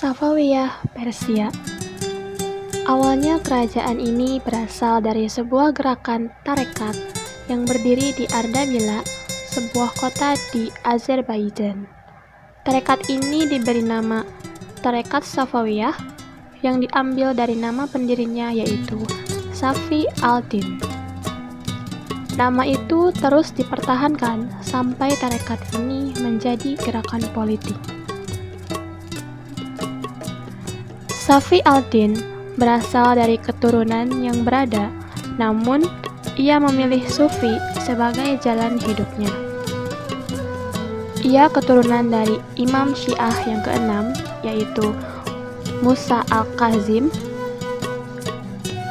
Safawiyah, Persia. Awalnya kerajaan ini berasal dari sebuah gerakan tarekat yang berdiri di Ardabila, sebuah kota di Azerbaijan. Tarekat ini diberi nama Tarekat Safawiyah yang diambil dari nama pendirinya yaitu Safi al-Din. Nama itu terus dipertahankan sampai tarekat ini menjadi gerakan politik. Safi al-Din berasal dari keturunan yang berada, namun ia memilih sufi sebagai jalan hidupnya. Ia keturunan dari Imam Syiah yang keenam, yaitu Musa al-Kazim.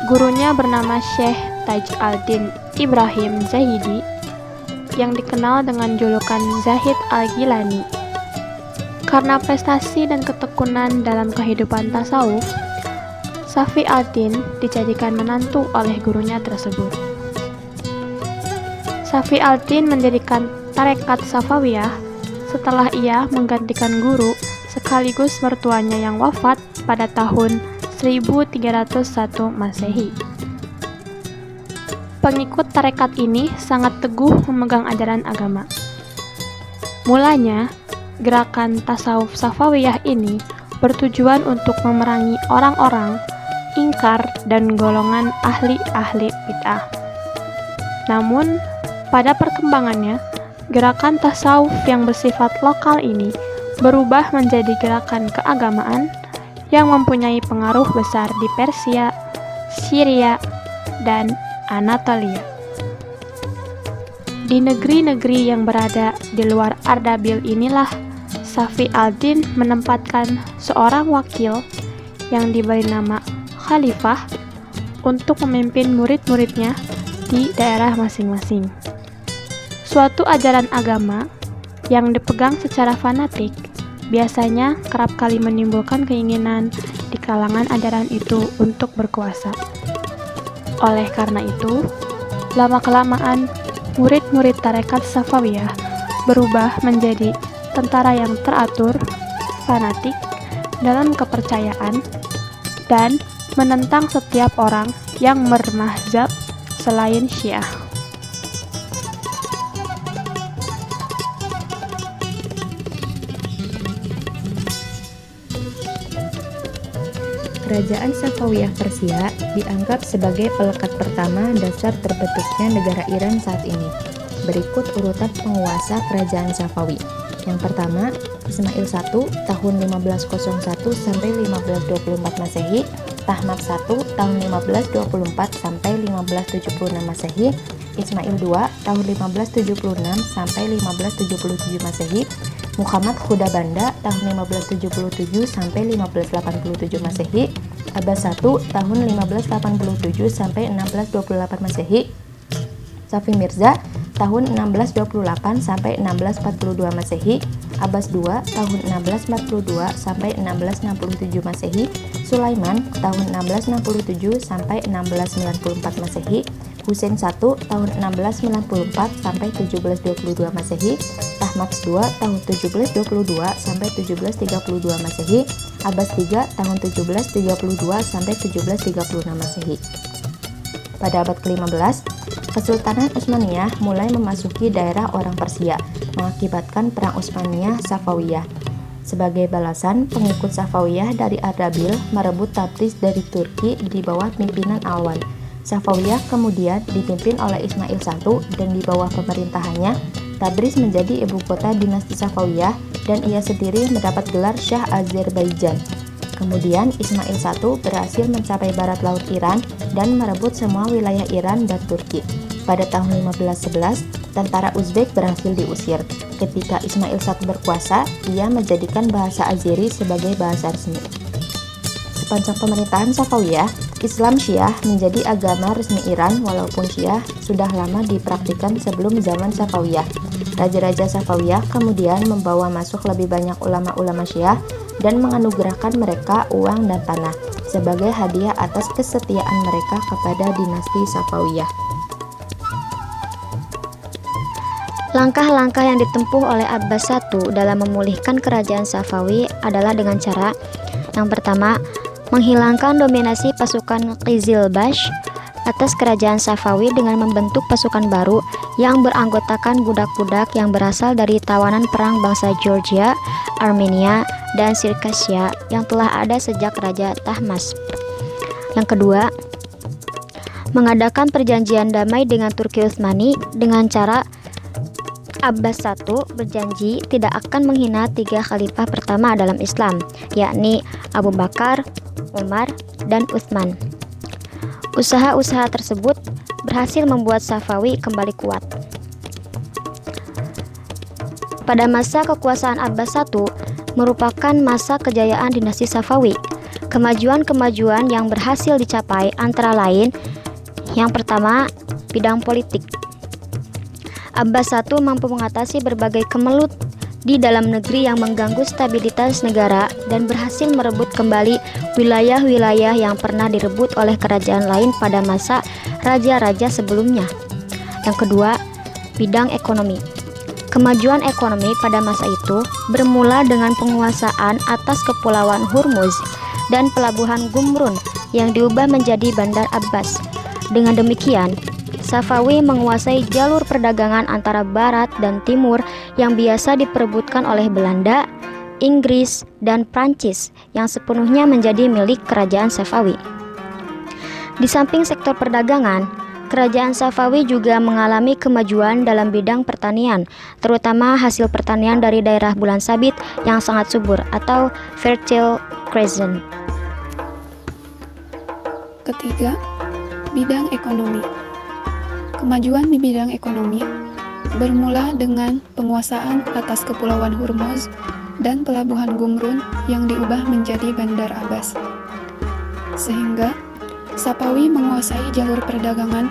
Gurunya bernama Syekh Taj al-Din Ibrahim Zahidi, yang dikenal dengan julukan Zahid al-Gilani. Karena prestasi dan ketekunan dalam kehidupan tasawuf, Safi al-Din dijadikan menantu oleh gurunya tersebut. Safi al-Din mendirikan tarekat Safawiyah setelah ia menggantikan guru sekaligus mertuanya yang wafat pada tahun 1301 Masehi. Pengikut tarekat ini sangat teguh memegang ajaran agama. Mulanya, gerakan tasawuf Safawiyah ini bertujuan untuk memerangi orang-orang ingkar dan golongan ahli-ahli bid'ah. Namun, pada perkembangannya, gerakan tasawuf yang bersifat lokal ini berubah menjadi gerakan keagamaan yang mempunyai pengaruh besar di Persia, Syria, dan Anatolia. Di negeri-negeri yang berada di luar Ardabil inilah Safi al-Din menempatkan seorang wakil yang diberi nama khalifah untuk memimpin murid-muridnya di daerah masing-masing. Suatu ajaran agama yang dipegang secara fanatik biasanya kerap kali menimbulkan keinginan di kalangan ajaran itu untuk berkuasa. Oleh karena itu, lama-kelamaan murid-murid tarekat Safawiyah berubah menjadi tentara yang teratur, fanatik, dalam kepercayaan, dan menentang setiap orang yang bermazhab selain Syiah. Kerajaan Safawiyah Persia dianggap sebagai pelekat pertama dasar terbentuknya negara Iran saat ini. Berikut urutan penguasa kerajaan Safawi. Yang pertama, Ismail I tahun 1501 sampai 1524 Masehi, Tahmasp I tahun 1524 sampai 1576 Masehi, Ismail II tahun 1576 sampai 1577 Masehi, Muhammad Khudabanda tahun 1577 sampai 1587 Masehi, Abbas I tahun 1587 sampai 1628 Masehi, Safi Mirza tahun 1628 sampai 1642 Masehi, Abbas II tahun 1642 sampai 1667 Masehi, Sulaiman tahun 1667 sampai 1694 Masehi, Husain I tahun 1694 sampai 1722 Masehi, Tahmasp II tahun 1722 sampai 1732 Masehi, Abbas III tahun 1732 sampai 1736 Masehi. Pada abad ke-15, Kesultanan Utsmaniyah mulai memasuki daerah orang Persia, mengakibatkan Perang Utsmaniyah-Safawiyah. Sebagai balasan, pengikut Safawiyah dari Ardabil merebut Tabriz dari Turki di bawah pimpinan Alwan. Safawiyah kemudian dipimpin oleh Ismail I dan di bawah pemerintahannya, Tabriz menjadi ibu kota dinasti Safawiyah dan ia sendiri mendapat gelar Syah Azerbaijan. Kemudian Ismail I berhasil mencapai barat laut Iran dan merebut semua wilayah Iran dan Turki. Pada tahun 1511, tentara Uzbek berhasil diusir. Ketika Ismail I berkuasa, ia menjadikan bahasa Azeri sebagai bahasa resmi. Sepanjang pemerintahan Safawiyah, Islam Syiah menjadi agama resmi Iran walaupun Syiah sudah lama dipraktikkan sebelum zaman Safawiyah. Raja-raja Safawiyah kemudian membawa masuk lebih banyak ulama-ulama Syiah dan menganugerahkan mereka uang dan tanah sebagai hadiah atas kesetiaan mereka kepada dinasti Safawiyah. Langkah-langkah yang ditempuh oleh Abbas I dalam memulihkan kerajaan Safawi adalah dengan cara Yang pertama, menghilangkan dominasi pasukan Qizilbash atas kerajaan Safawi dengan membentuk pasukan baru yang beranggotakan budak-budak yang berasal dari tawanan perang bangsa Georgia, Armenia, dan Sirkasia yang telah ada sejak Raja Tahmasp. Yang kedua, mengadakan perjanjian damai dengan Turki Utsmani dengan cara Abbas I berjanji tidak akan menghina 3 khalifah pertama dalam Islam, yakni Abu Bakar, Umar, dan Utsman. Usaha-usaha tersebut berhasil membuat Safawi kembali kuat. Pada masa kekuasaan Abbas I merupakan masa kejayaan dinasti Safawi. Kemajuan-kemajuan yang berhasil dicapai antara lain, yang pertama, bidang politik. Abbas I mampu mengatasi berbagai kemelut di dalam negeri yang mengganggu stabilitas negara dan berhasil merebut kembali wilayah-wilayah yang pernah direbut oleh kerajaan lain pada masa raja-raja sebelumnya. Yang kedua, bidang ekonomi. Kemajuan ekonomi pada masa itu bermula dengan penguasaan atas Kepulauan Hormuz dan pelabuhan Gumrun yang diubah menjadi Bandar Abbas. Dengan demikian, Safawi menguasai jalur perdagangan antara barat dan timur yang biasa diperebutkan oleh Belanda, Inggris, dan Prancis yang sepenuhnya menjadi milik kerajaan Safawi. Di samping sektor perdagangan, kerajaan Safawi juga mengalami kemajuan dalam bidang pertanian, terutama hasil pertanian dari daerah bulan sabit yang sangat subur atau Fertile Crescent. Ketiga, bidang ekonomi. Kemajuan di bidang ekonomi bermula dengan penguasaan atas Kepulauan Hormuz dan pelabuhan Gumrun yang diubah menjadi Bandar Abbas. Sehingga Safawi menguasai jalur perdagangan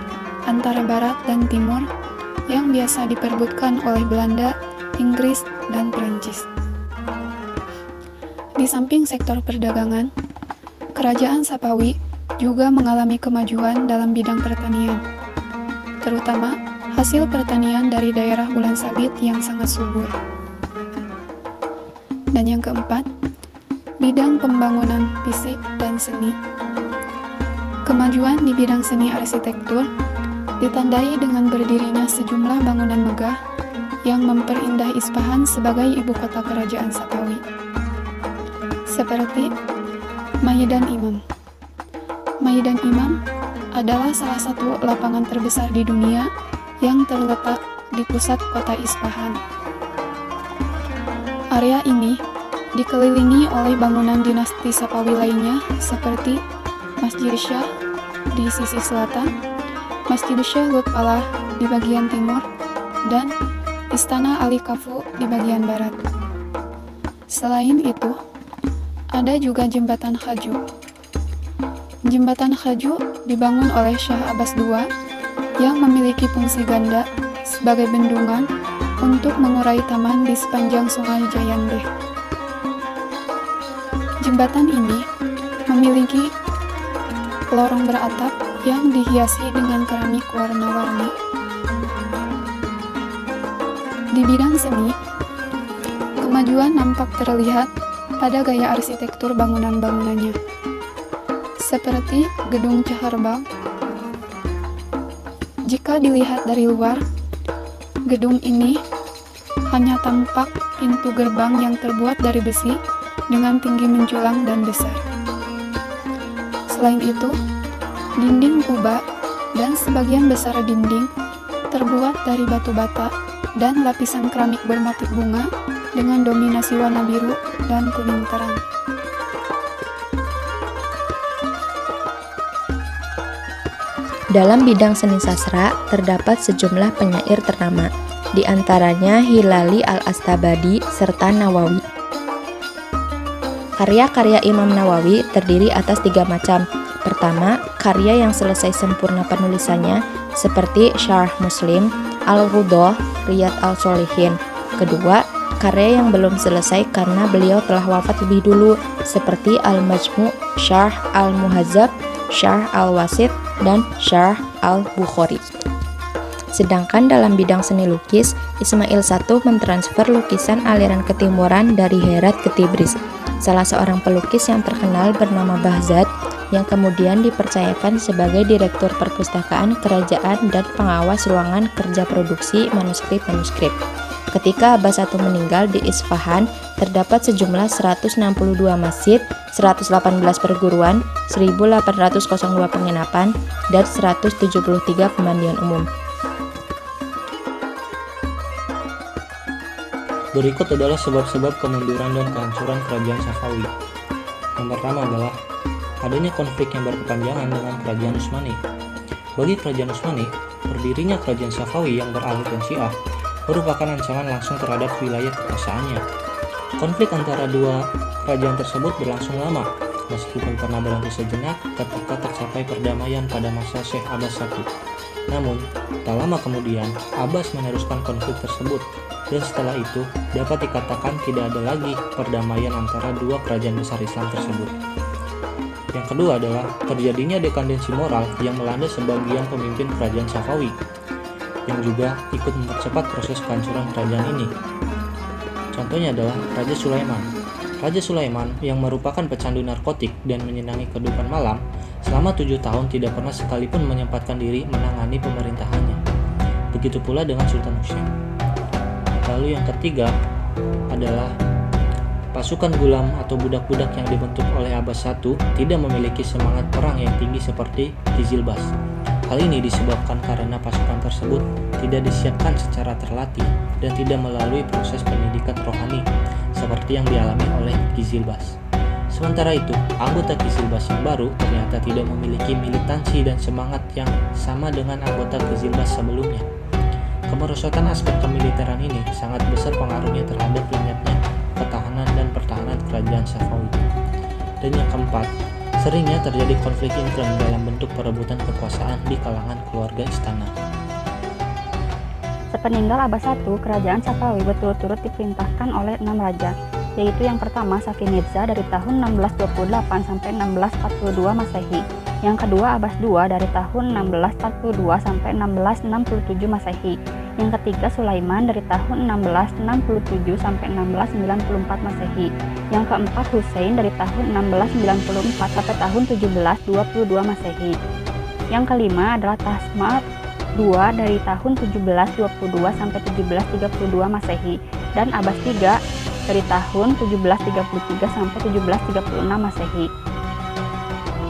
antara barat dan timur yang biasa diperebutkan oleh Belanda, Inggris, dan Prancis. Di samping sektor perdagangan, kerajaan Safawi juga mengalami kemajuan dalam bidang pertanian, terutama hasil pertanian dari daerah bulan sabit yang sangat subur. Dan yang keempat, bidang pembangunan fisik dan seni. Kemajuan di bidang seni arsitektur ditandai dengan berdirinya sejumlah bangunan megah yang memperindah Isfahan sebagai ibu kota kerajaan Safawi, seperti Maidan Imam. Maidan Imam adalah salah satu lapangan terbesar di dunia yang terletak di pusat kota Isfahan. Area ini dikelilingi oleh bangunan dinasti Safawi lainnya seperti Masjid Shah di sisi selatan, Masjid Shah Lutfalah di bagian timur, dan Istana Ali Kafu di bagian barat. Selain itu, ada juga Jembatan Khaju. Jembatan Khaju dibangun oleh Shah Abbas II yang memiliki fungsi ganda sebagai bendungan untuk mengurai taman di sepanjang Sungai Jayandeh. Jembatan ini memiliki lorong beratap yang dihiasi dengan keramik warna-warni. Di bidang seni, kemajuan nampak terlihat pada gaya arsitektur bangunan-bangunannya, seperti Gedung Chaharbagh. Jika dilihat dari luar, gedung ini hanya tampak pintu gerbang yang terbuat dari besi dengan tinggi menjulang dan besar. Selain itu, dinding kubah dan sebagian besar dinding terbuat dari batu bata dan lapisan keramik bermotif bunga dengan dominasi warna biru dan kuning terang. Dalam bidang seni sastra, terdapat sejumlah penyair ternama, di antaranya Hilali Al-Astabadi serta Nawawi. Karya-karya Imam Nawawi terdiri atas 3 macam. Pertama, karya yang selesai sempurna penulisannya, seperti Syarh Muslim, Al-Ghuddah, Riyad Al-Sholihin. Kedua, karya yang belum selesai karena beliau telah wafat lebih dulu, seperti Al-Majmu', Syarh Al-Muhazzab, Syarh Al-Wasit, dan Syarh Al-Bukhari. Sedangkan dalam bidang seni lukis, Ismail I mentransfer lukisan aliran ketimuran dari Herat ke Tigris. salah seorang pelukis yang terkenal bernama Bahzat, yang kemudian dipercayakan sebagai direktur perpustakaan kerajaan dan pengawas ruangan kerja produksi manuskrip-manuskrip. Ketika Abbas I meninggal di Isfahan, terdapat sejumlah 162 masjid, 118 perguruan, 1802 penginapan, dan 173 pemandian umum. Berikut adalah sebab-sebab kemunduran dan kehancuran kerajaan Safawi. Yang pertama adalah adanya konflik yang berkepanjangan dengan kerajaan Utsmani. Bagi kerajaan Utsmani, berdirinya kerajaan Safawi yang beraliran Syiah merupakan ancaman langsung terhadap wilayah kekuasaannya. Konflik antara dua kerajaan tersebut berlangsung lama, meskipun pernah berhenti sejenak ketika tercapai perdamaian pada masa Syekh Abbas I. Namun, tak lama kemudian, Abbas meneruskan konflik tersebut, dan setelah itu dapat dikatakan tidak ada lagi perdamaian antara dua kerajaan besar Islam tersebut. Yang kedua adalah terjadinya dekadensi moral yang melanda sebagian pemimpin kerajaan Safawi, yang juga ikut mempercepat proses kehancuran kerajaan ini. Contohnya adalah Raja Sulaiman. Raja Sulaiman yang merupakan pecandu narkotik dan menyenangi kehidupan malam, selama 7 tahun tidak pernah sekalipun menyempatkan diri menangani pemerintahannya. Begitu pula dengan Sultan Husain. Lalu yang ketiga adalah pasukan gulam atau budak-budak yang dibentuk oleh Abbas I tidak memiliki semangat perang yang tinggi seperti Qizilbash. Hal ini disebabkan karena pasukan tersebut tidak disiapkan secara terlatih dan tidak melalui proses pendidikan rohani seperti yang dialami oleh Qizilbash. Sementara itu, anggota Qizilbash yang baru ternyata tidak memiliki militansi dan semangat yang sama dengan anggota Qizilbash sebelumnya. Kemerosotan aspek kemiliteran ini sangat besar pengaruhnya terhadap lenyapnya ketahanan dan pertahanan kerajaan Safawi. Dan yang keempat, seringnya terjadi konflik intern dalam bentuk perebutan kekuasaan di kalangan keluarga istana. Sepeninggal Abbas I, kerajaan Safawi berturut-turut diperintahkan oleh 6 raja, yaitu yang pertama Saki Mirza dari tahun 1628 sampai 1642 Masehi, yang kedua Abbas II dari tahun 1642 sampai 1667 Masehi, yang ketiga Sulaiman dari tahun 1667 sampai 1694 Masehi, yang keempat Husain dari tahun 1694 sampai tahun 1722 Masehi, yang kelima adalah Tahmasp II dari tahun 1722 sampai 1732 Masehi, dan Abbas III dari tahun 1733 sampai 1736 Masehi.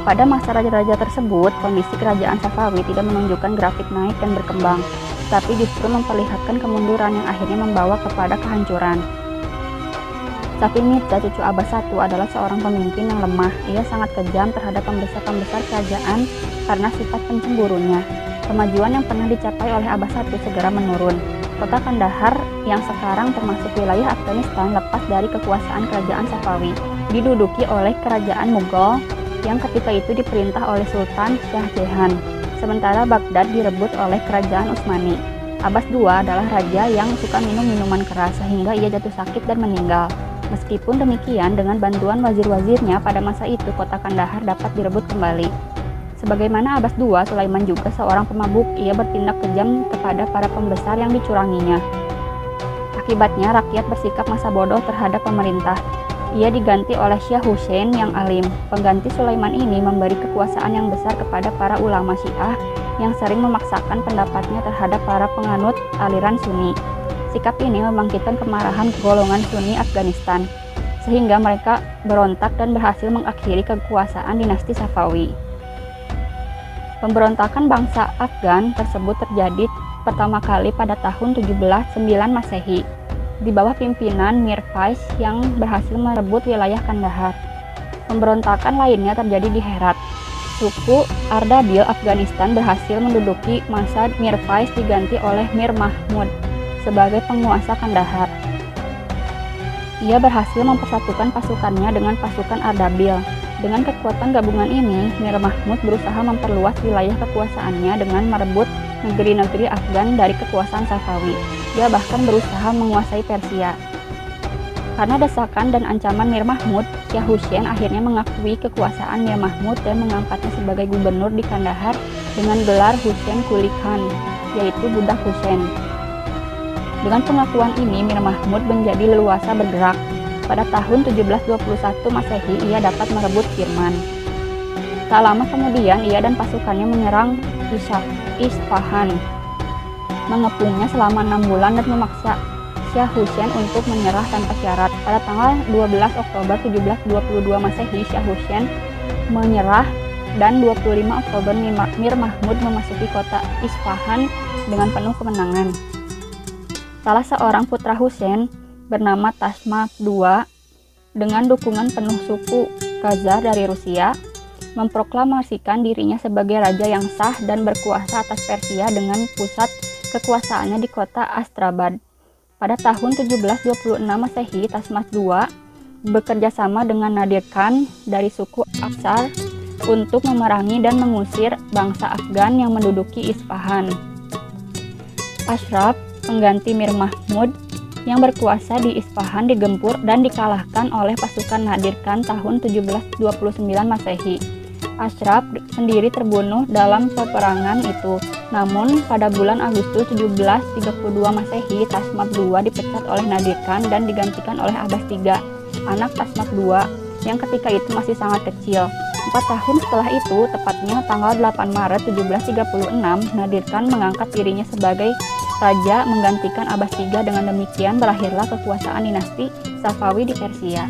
Pada masa raja-raja tersebut, kondisi kerajaan Safawi tidak menunjukkan grafik naik dan berkembang, tapi justru memperlihatkan kemunduran yang akhirnya membawa kepada kehancuran. Saki Mirza, cucu Abbas I, adalah seorang pemimpin yang lemah. Ia sangat kejam terhadap pembesar-pembesar kerajaan karena sifat pencemburunya. Kemajuan yang pernah dicapai oleh Abbas I segera menurun. Kota Kandahar yang sekarang termasuk wilayah Afghanistan lepas dari kekuasaan kerajaan Safawi, diduduki oleh kerajaan Mughal yang ketika itu diperintah oleh Sultan Shah Jahan. Sementara Baghdad direbut oleh kerajaan Utsmani. Abbas II adalah raja yang suka minum minuman keras sehingga ia jatuh sakit dan meninggal. Meskipun demikian, dengan bantuan wazir-wazirnya pada masa itu kota Kandahar dapat direbut kembali. Sebagaimana Abbas II, Sulaiman juga seorang pemabuk. Ia bertindak kejam kepada para pembesar yang dicuranginya. Akibatnya rakyat bersikap masa bodoh terhadap pemerintah. Ia diganti oleh Syekh Husain yang alim. Pengganti Sulaiman ini memberi kekuasaan yang besar kepada para ulama Syiah yang sering memaksakan pendapatnya terhadap para penganut aliran Sunni. Sikap ini membangkitkan kemarahan golongan Sunni Afghanistan, sehingga mereka berontak dan berhasil mengakhiri kekuasaan dinasti Safawi. Pemberontakan bangsa Afgan tersebut terjadi pertama kali pada tahun 1709 Masehi di bawah pimpinan Mir Faiz yang berhasil merebut wilayah Kandahar. Pemberontakan lainnya terjadi di Herat. Suku Ardabil Afghanistan berhasil menduduki masa Mir Faiz diganti oleh Mir Mahmud sebagai penguasa Kandahar. Ia berhasil mempersatukan pasukannya dengan pasukan Ardabil. Dengan kekuatan gabungan ini, Mir Mahmud berusaha memperluas wilayah kekuasaannya dengan merebut negeri-negeri Afgan dari kekuasaan Safawi. Dia bahkan berusaha menguasai Persia. Karena desakan dan ancaman Mir Mahmud, Syekh Husain akhirnya mengakui kekuasaan Mir Mahmud dan mengangkatnya sebagai gubernur di Kandahar dengan gelar Husain Quli Khan, yaitu budak Husain. Dengan pengakuan ini, Mir Mahmud menjadi leluasa bergerak. pada tahun 1721 Masehi ia dapat merebut Kirman. Tak lama kemudian ia dan pasukannya menyerang Isfahan, mengepungnya selama 6 bulan dan memaksa Shah Hussein untuk menyerah tanpa syarat. Pada tanggal 12 Oktober 1722 Masehi, Shah Hussein menyerah dan 25 Oktober Mir Mahmud memasuki kota Isfahan dengan penuh kemenangan. Salah seorang putra Hussein bernama Tasmak II dengan dukungan penuh suku Khazar dari Rusia memproklamasikan dirinya sebagai raja yang sah dan berkuasa atas Persia dengan pusat kekuasaannya di kota Astrabad. Pada tahun 1726 Masehi, Tasmak II bekerja sama dengan Nadir Khan dari suku Afsar untuk memerangi dan mengusir bangsa Afgan yang menduduki Isfahan. Ashraf, pengganti Mir Mahmud yang berkuasa di Isfahan, digempur dan dikalahkan oleh pasukan Nadir Khan tahun 1729 Masehi. Ashraf sendiri terbunuh dalam peperangan itu. Namun pada bulan Agustus 1732 Masehi, Tasmak II dipecat oleh Nadir Khan dan digantikan oleh Abbas III, anak Tasmak II yang ketika itu masih sangat kecil. 4 tahun setelah itu, tepatnya tanggal 8 Maret 1736, Nadir Khan mengangkat dirinya sebagai raja menggantikan Abbas III. Dengan demikian berakhirlah kekuasaan dinasti Safawi di Persia.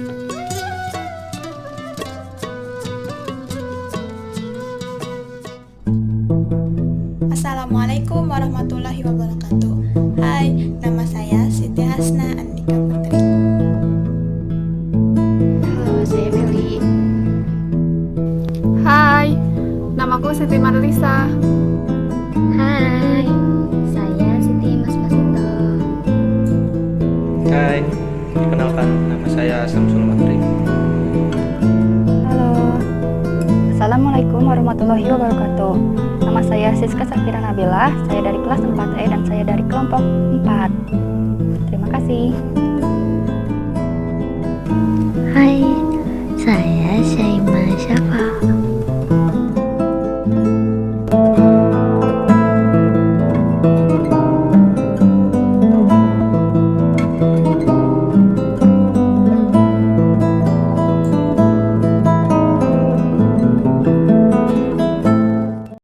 Assalamualaikum warahmatullahi wabarakatuh. Hai, nama saya Siti Hasna Andika Putri. Halo, saya Meli. Hai, namaku Siti Marlisa. Hai, saya Siti Mas Masito. Hai, perkenalkan nama saya Samsul Matri. Halo. Assalamualaikum warahmatullahi wabarakatuh. Nama saya Siska Sakira Nabila, saya dari kelas 4E dan saya dari kelompok 4. Terima kasih. Hai,